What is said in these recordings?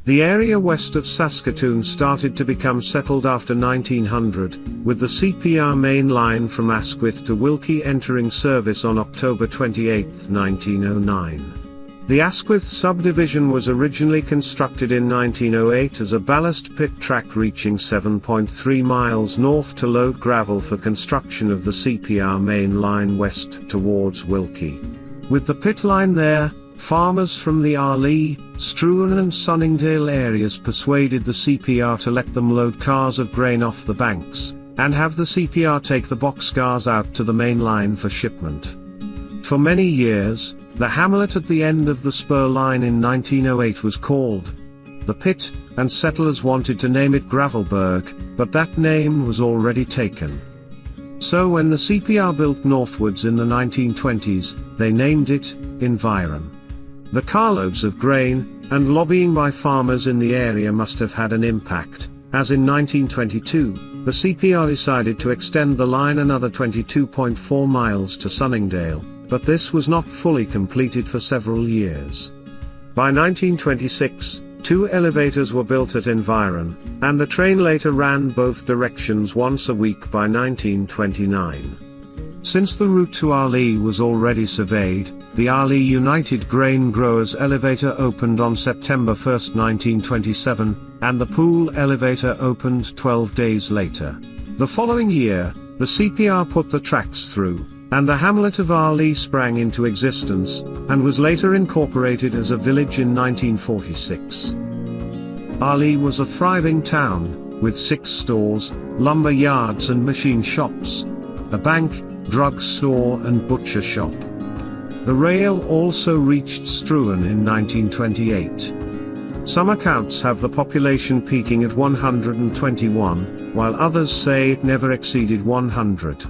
The area west of Saskatoon started to become settled after 1900, with the CPR main line from Asquith to Wilkie entering service on October 28, 1909. The Asquith subdivision was originally constructed in 1908 as a ballast pit track reaching 7.3 miles north to load gravel for construction of the CPR main line west towards Wilkie. With the pit line there, farmers from the Arlee, Struan and Sunningdale areas persuaded the CPR to let them load cars of grain off the banks, and have the CPR take the boxcars out to the main line for shipment. For many years, the hamlet at the end of the spur line in 1908 was called the Pit, and settlers wanted to name it Gravelburg, but that name was already taken. So when the CPR built northwards in the 1920s, they named it Environ. The carloads of grain, and lobbying by farmers in the area must have had an impact, as in 1922, the CPR decided to extend the line another 22.4 miles to Sunningdale, but this was not fully completed for several years. By 1926, 2 elevators were built at Environ, and the train later ran both directions once a week by 1929. Since the route to Arlee was already surveyed, the Arlee United Grain Growers elevator opened on September 1, 1927, and the Pool elevator opened 12 days later. The following year, the CPR put the tracks through, and the hamlet of Arlee sprang into existence, and was later incorporated as a village in 1946. Arlee was a thriving town, with 6 stores, lumber yards and machine shops, a bank, drug store and butcher shop. The rail also reached Struan in 1928. Some accounts have the population peaking at 121, while others say it never exceeded 100.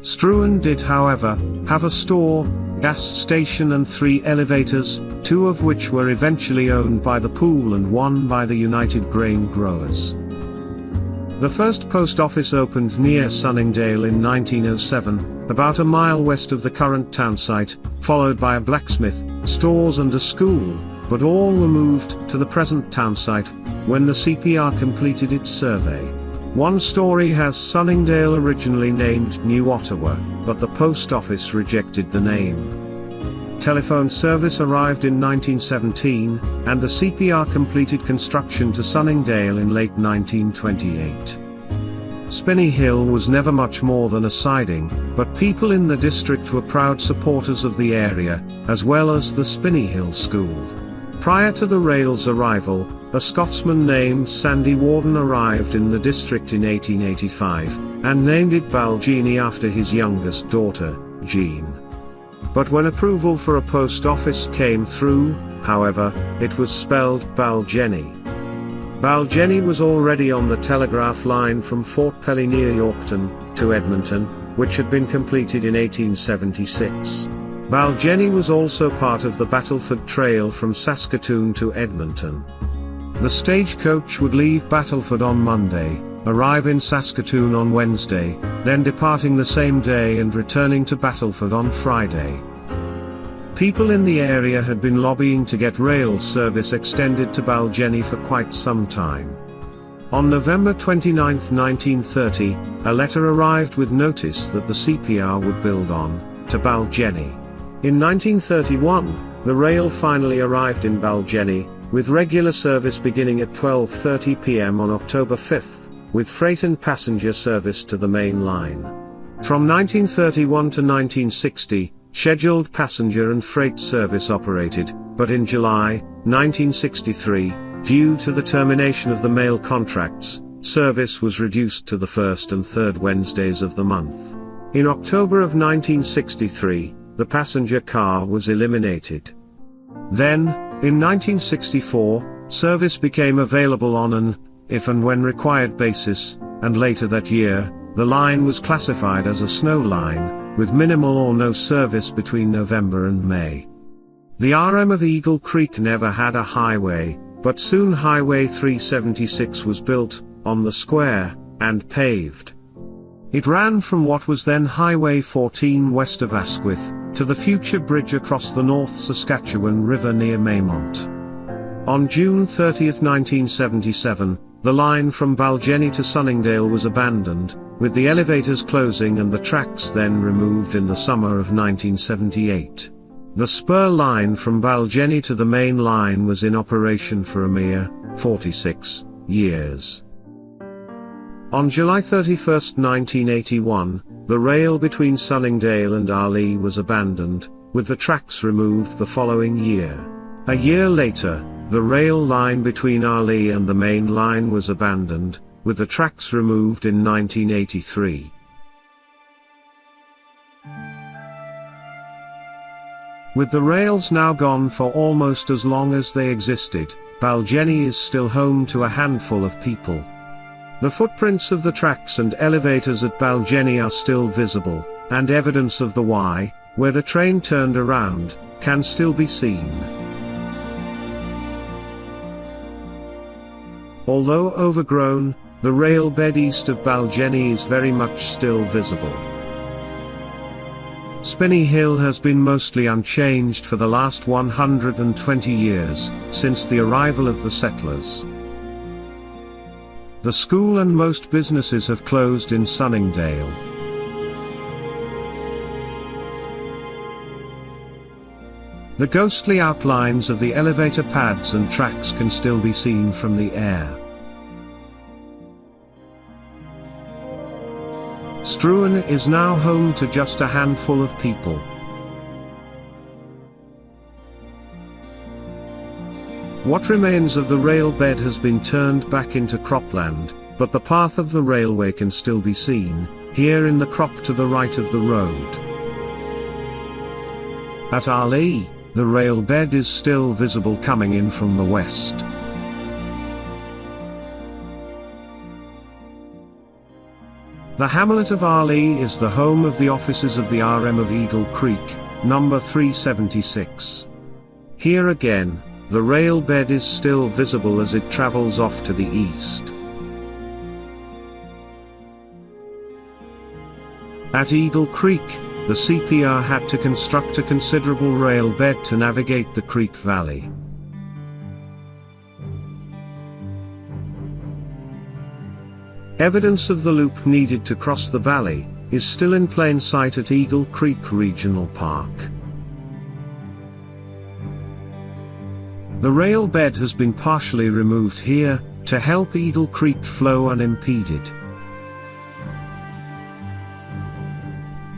Struan did, however, have a store, gas station and 3 elevators, 2 of which were eventually owned by the Pool and 1 by the United Grain Growers. The first post office opened near Sunningdale in 1907, about a mile west of the current town site, followed by a blacksmith, stores and a school, but all were moved to the present town site when the CPR completed its survey. One story has Sunningdale originally named New Ottawa, but the post office rejected the name. Telephone service arrived in 1917, and the CPR completed construction to Sunningdale in late 1928. Spinney Hill was never much more than a siding, but people in the district were proud supporters of the area, as well as the Spinney Hill School. Prior to the rail's arrival, a Scotsman named Sandy Warden arrived in the district in 1885, and named it Baljennie after his youngest daughter, Jean. But when approval for a post office came through, however, it was spelled Baljennie. Baljennie was already on the telegraph line from Fort Pelly near Yorkton, to Edmonton, which had been completed in 1876. Baljennie was also part of the Battleford Trail from Saskatoon to Edmonton. The stagecoach would leave Battleford on Monday, arrive in Saskatoon on Wednesday, then departing the same day and returning to Battleford on Friday. People in the area had been lobbying to get rail service extended to Baljennie for quite some time. On November 29, 1930, a letter arrived with notice that the CPR would build on to Baljennie. In 1931, the rail finally arrived in Baljennie, with regular service beginning at 12:30 p.m. on October 5th. With freight and passenger service to the main line. From 1931 to 1960, scheduled passenger and freight service operated, but in July 1963, due to the termination of the mail contracts, service was reduced to the first and third Wednesdays of the month. In October of 1963, the passenger car was eliminated. Then, in 1964, service became available on an if and when required basis, and later that year, the line was classified as a snow line, with minimal or no service between November and May. The RM of Eagle Creek never had a highway, but soon Highway 376 was built, on the square, and paved. It ran from what was then Highway 14 west of Asquith, to the future bridge across the North Saskatchewan River near Maymont. On June 30, 1977, the line from Baljennie to Sunningdale was abandoned, with the elevators closing and the tracks then removed in the summer of 1978. The spur line from Baljennie to the main line was in operation for a mere 46 years. On July 31, 1981, the rail between Sunningdale and Arley was abandoned, with the tracks removed the following year. A year later, the rail line between Arley and the main line was abandoned, with the tracks removed in 1983. With the rails now gone for almost as long as they existed, Baljennie is still home to a handful of people. The footprints of the tracks and elevators at Baljennie are still visible, and evidence of the Y, where the train turned around, can still be seen. Although overgrown, the rail bed east of Baljennie is very much still visible. Spinney Hill has been mostly unchanged for the last 120 years, since the arrival of the settlers. The school and most businesses have closed in Sunningdale. The ghostly outlines of the elevator pads and tracks can still be seen from the air. Struan is now home to just a handful of people. What remains of the rail bed has been turned back into cropland, but the path of the railway can still be seen, here in the crop to the right of the road. At Arley, the rail bed is still visible coming in from the west. The hamlet of Arley is the home of the offices of the RM of Eagle Creek, number 376. Here again, the rail bed is still visible as it travels off to the east. At Eagle Creek, the CPR had to construct a considerable rail bed to navigate the creek valley. Evidence of the loop needed to cross the valley is still in plain sight at Eagle Creek Regional Park. The rail bed has been partially removed here, to help Eagle Creek flow unimpeded.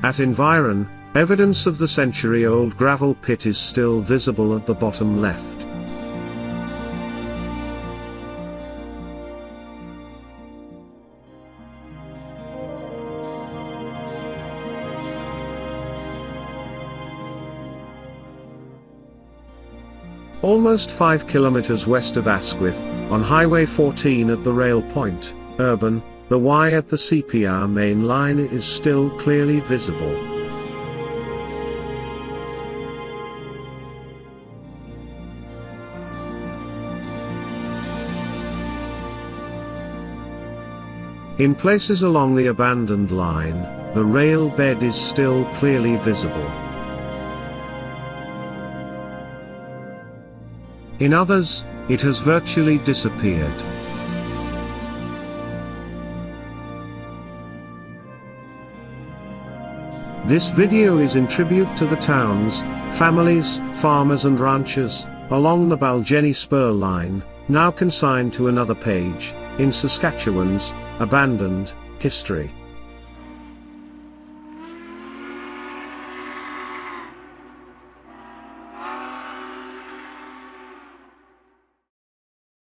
At Environ, evidence of the century-old gravel pit is still visible at the bottom left. Almost 5 kilometers west of Asquith, on Highway 14 at the rail point, Urban, the Y at the CPR main line is still clearly visible. In places along the abandoned line, the rail bed is still clearly visible. In others, it has virtually disappeared. This video is in tribute to the towns, families, farmers and ranchers, along the Baljennie Spur Line, now consigned to another page, in Saskatchewan's abandoned history.